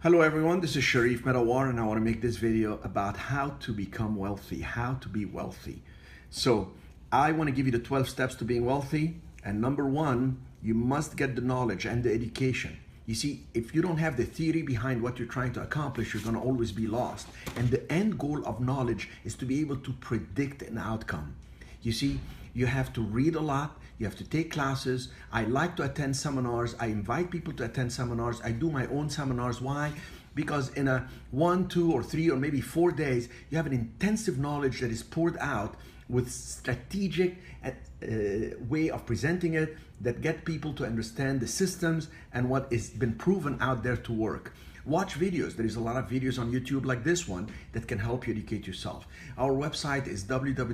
Hello everyone, this is Cherif Medawar and I want to make this video about how to become wealthy, how to be wealthy. So I want to give you the 12 steps to being wealthy. And number one, you must get the knowledge and the education. You see, if you don't have the theory behind what you're trying to accomplish, you're going to always be lost. And the end goal of knowledge is to be able to predict an outcome. You see, you have to read a lot, you have to take classes. I like to attend seminars. I invite people to attend seminars. I do my own seminars. Why? Because in a 1, 2, or 3, or maybe 4 days, you have an intensive knowledge that is poured out with strategic way of presenting it that get people to understand the systems and what has been proven out there to work. Watch videos. There is a lot of videos on YouTube like this one that can help you educate yourself. Our website is www.cmrei.com,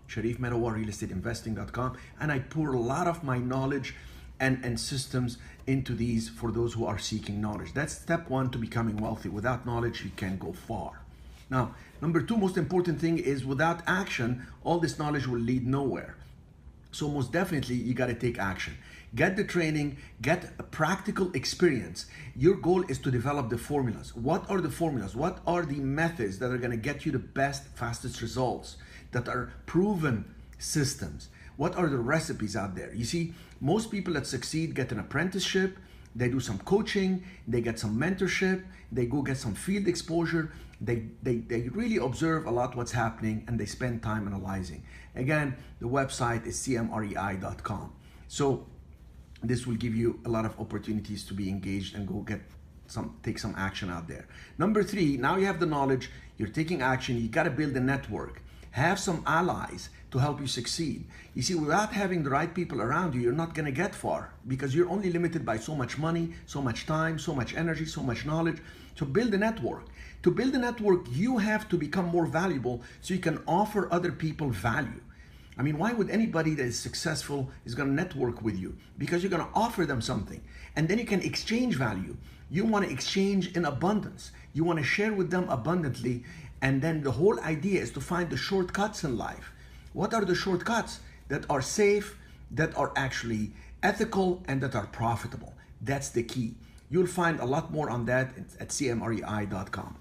Cherif Medawar Real Estate Investing.com, and I pour a lot of my knowledge and systems into these for those who are seeking knowledge. That's step one to becoming wealthy. Without knowledge, you can't go far. Now, number two, most important thing is without action, all this knowledge will lead nowhere. So most definitely, you got to take action. Get the training, get a practical experience. Your goal is to develop the formulas. What are the formulas? What are the methods that are going to get you the best, fastest results, that are proven systems? What are the recipes out there? You see, most people that succeed get an apprenticeship, they do some coaching, they get some mentorship, they go get some field exposure, they really observe a lot what's happening, and they spend time analyzing. Again, the website is cmrei.com. So this will give you a lot of opportunities to be engaged and go take some action out there. Number three, now you have the knowledge, you're taking action, you got to build a network. Have some allies to help you succeed. You see, without having the right people around you, you're not going to get far because you're only limited by so much money, so much time, so much energy, so much knowledge. So build a network. To build a network, you have to become more valuable so you can offer other people value. I mean, why would anybody that is successful is going to network with you? Because you're going to offer them something, and then you can exchange value. You want to exchange in abundance. You want to share with them abundantly, and then the whole idea is to find the shortcuts in life. What are the shortcuts that are safe, that are actually ethical, and that are profitable? That's the key. You'll find a lot more on that at cmrei.com.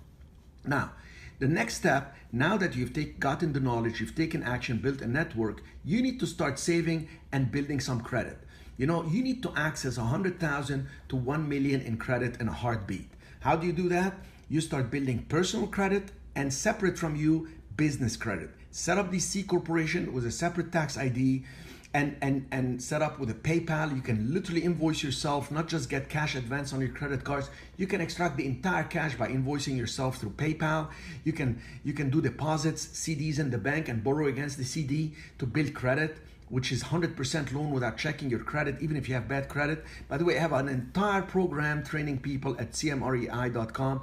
Now, the next step, now that you've gotten the knowledge, you've taken action, built a network, you need to start saving and building some credit. You know, you need to access 100,000 to 1 million in credit in a heartbeat. How do you do that? You start building personal credit and separate from you, business credit. Set up the C corporation with a separate tax ID and set up with a PayPal. You can literally invoice yourself, not just get cash advance on your credit cards. You can extract the entire cash by invoicing yourself through PayPal. You can do deposits, CDs in the bank, and borrow against the CD to build credit, which is 100% loan without checking your credit, even if you have bad credit. By the way, I have an entire program training people at cmrei.com,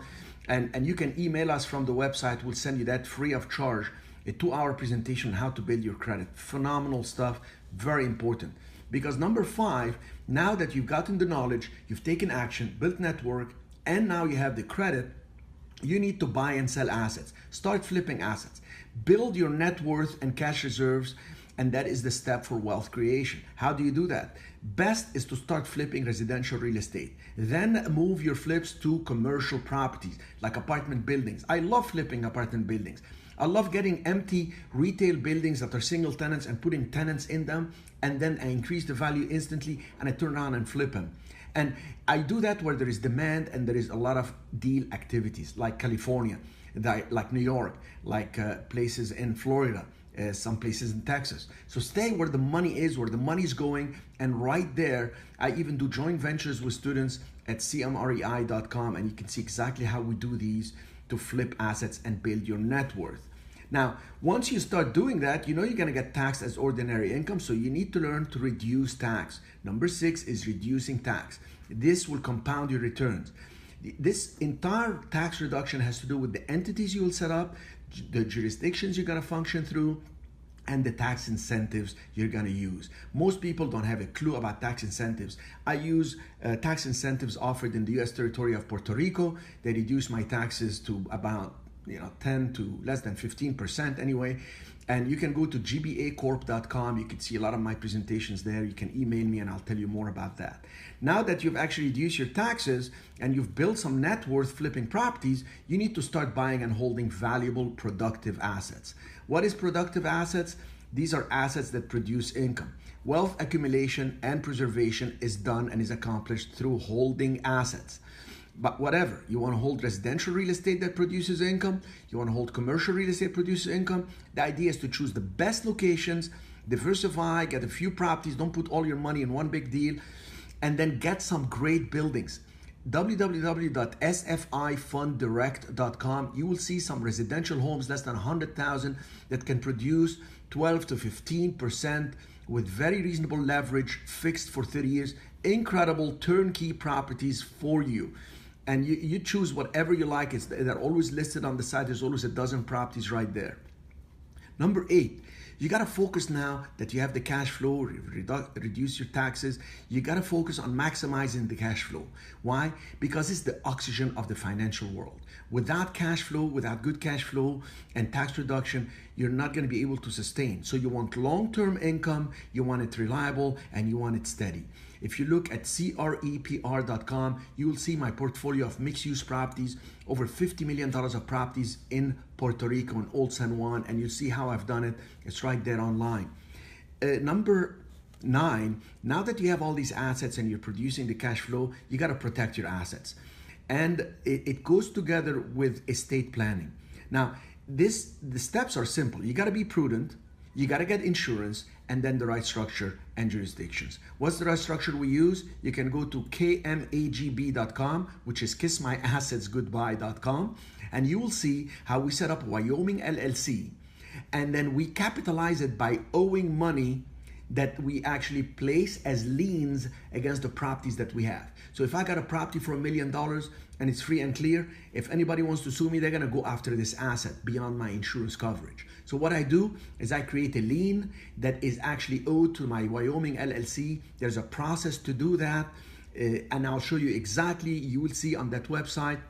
and you can email us from the website. We'll send you that free of charge. A 2-hour presentation on how to build your credit. Phenomenal stuff, very important. Because number 5, now that you've gotten the knowledge, you've taken action, built network, and now you have the credit, you need to buy and sell assets. Start flipping assets. Build your net worth and cash reserves, and that is the step for wealth creation. How do you do that? Best is to start flipping residential real estate. Then move your flips to commercial properties like apartment buildings. I love flipping apartment buildings. I love getting empty retail buildings that are single tenants and putting tenants in them, and then I increase the value instantly and I turn around and flip them. And I do that where there is demand and there is a lot of deal activities, like California, like New York, like places in Florida, some places in Texas. So stay where the money is, where the money is going, and right there, I even do joint ventures with students at cmrei.com, and you can see exactly how we do these to flip assets and build your net worth. Now, once you start doing that, you know you're gonna get taxed as ordinary income, so you need to learn to reduce tax. Number 6 is reducing tax. This will compound your returns. This entire tax reduction has to do with the entities you will set up, the jurisdictions you're gonna function through, and the tax incentives you're gonna use. Most people don't have a clue about tax incentives. I use tax incentives offered in the US territory of Puerto Rico. They reduce my taxes to about 10 to less than 15% anyway. And you can go to gbacorp.com. You can see a lot of my presentations there. You can email me and I'll tell you more about that. Now that you've actually reduced your taxes and you've built some net worth flipping properties, you need to start buying and holding valuable, productive assets. What is productive assets? These are assets that produce income. Wealth accumulation and preservation is done and is accomplished through holding assets. But whatever, you want to hold residential real estate that produces income, you want to hold commercial real estate that produces income, the idea is to choose the best locations, diversify, get a few properties, don't put all your money in one big deal, and then get some great buildings. www.sfifunddirect.com, you will see some residential homes less than 100,000 that can produce 12 to 15% with very reasonable leverage, fixed for 30 years, incredible turnkey properties for you. And you choose whatever you like. They're always listed on the site. There's always a dozen properties right there. Number 8, you got to focus now that you have the cash flow, reduce your taxes. You got to focus on maximizing the cash flow. Why? Because it's the oxygen of the financial world. Without cash flow, without good cash flow and tax reduction, you're not going to be able to sustain. So you want long-term income, you want it reliable, and you want it steady. If you look at crepr.com, you will see my portfolio of mixed-use properties, over $50 million of properties in Puerto Rico and Old San Juan, and you'll see how I've done it. It's right there online. Number 9, now that you have all these assets and you're producing the cash flow, you got to protect your assets. And it goes together with estate planning. Now, the steps are simple. You got to be prudent, you got to get insurance, and then the right structure and jurisdictions. What's the right structure we use? You can go to kmagb.com, which is kissmyassetsgoodbye.com, and you will see how we set up Wyoming LLC. And then we capitalize it by owing money that we actually place as liens against the properties that we have. So if I got a property for $1 million and it's free and clear, if anybody wants to sue me, they're gonna go after this asset beyond my insurance coverage. So what I do is I create a lien that is actually owed to my Wyoming LLC. There's a process to do that, and I'll show you exactly. You will see on that website,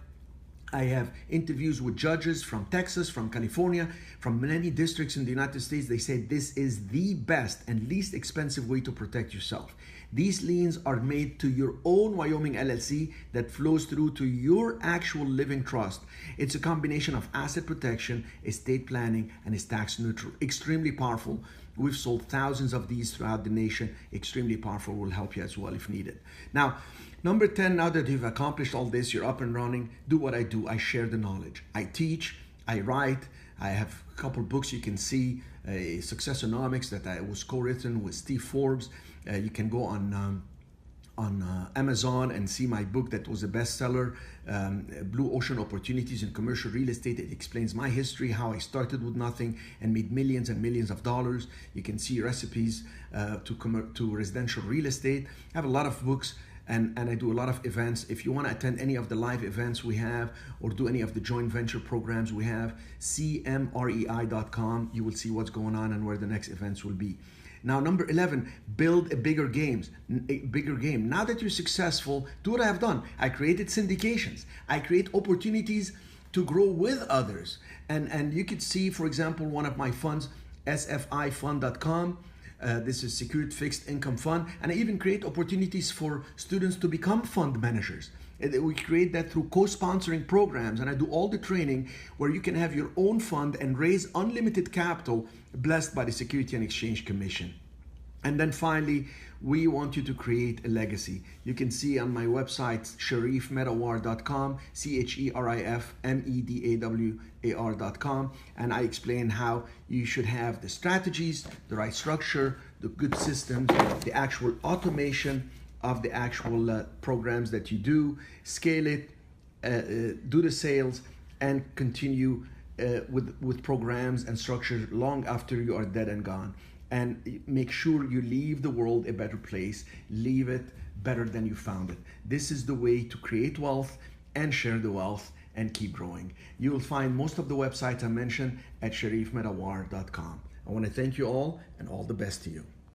I have interviews with judges from Texas, from California, from many districts in the United States. They say this is the best and least expensive way to protect yourself. These liens are made to your own Wyoming LLC that flows through to your actual living trust. It's a combination of asset protection, estate planning, and is tax neutral. Extremely powerful. We've sold thousands of these throughout the nation. Extremely powerful, will help you as well if needed. Now, number 10, now that you've accomplished all this, you're up and running, do what I do. I share the knowledge. I teach, I write, I have a couple books you can see, Successonomics that I was co-written with Steve Forbes. You can go on Amazon and see my book that was a bestseller, Blue Ocean Opportunities in Commercial Real Estate. It explains my history, how I started with nothing and made millions and millions of dollars. You can see recipes to residential real estate. I have a lot of books. And I do a lot of events. If you want to attend any of the live events we have or do any of the joint venture programs we have, cmrei.com. You will see what's going on and where the next events will be. Now, number 11, build a bigger game. Now that you're successful, do what I have done. I created syndications. I create opportunities to grow with others. And you could see, for example, one of my funds, sfifund.com. This is Secured Fixed Income Fund, and I even create opportunities for students to become fund managers. We create that through co-sponsoring programs, and I do all the training where you can have your own fund and raise unlimited capital blessed by the Security and Exchange Commission. And then finally, we want you to create a legacy. You can see on my website, cherifmedawar.com, CHERIFMEDAWAR.com, and I explain how you should have the strategies, the right structure, the good systems, the actual automation of the actual programs that you do, scale it, do the sales, and continue with programs and structures long after you are dead and gone. And make sure you leave the world a better place. Leave it better than you found it. This is the way to create wealth and share the wealth and keep growing. You will find most of the websites I mentioned at cherifmedawar.com. I want to thank you all and all the best to you.